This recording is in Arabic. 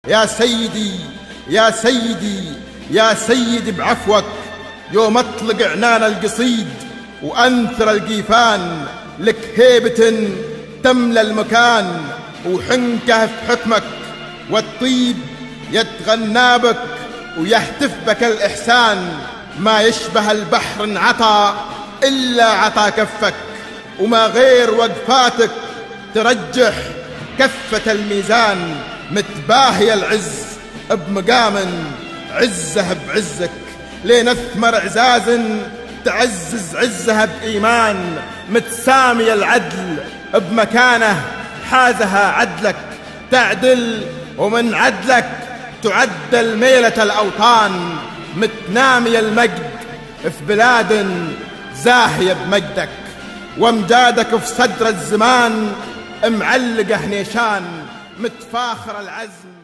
يا سيدي يا سيدي يا سيدي بعفوك، يوم اطلق عنان القصيد وانثر القيفان، لك هيبة تملى المكان وحنكه في حكمك، والطيب يتغنى بك ويهتف بك الإحسان، ما يشبه البحر انعطى إلا عطى كفك، وما غير وقفاتك ترجح كفة الميزان، متباهي العز بمقام عزه بعزك، لنثمر عزاز تعزز عزها بإيمان، متسامي العدل بمكانه حازها عدلك، تعدل ومن عدلك تعدل ميلة الأوطان، متنامي المجد في بلاد زاهية بمجدك، وامجادك في صدر الزمان معلقة نيشان، متفاخر العزم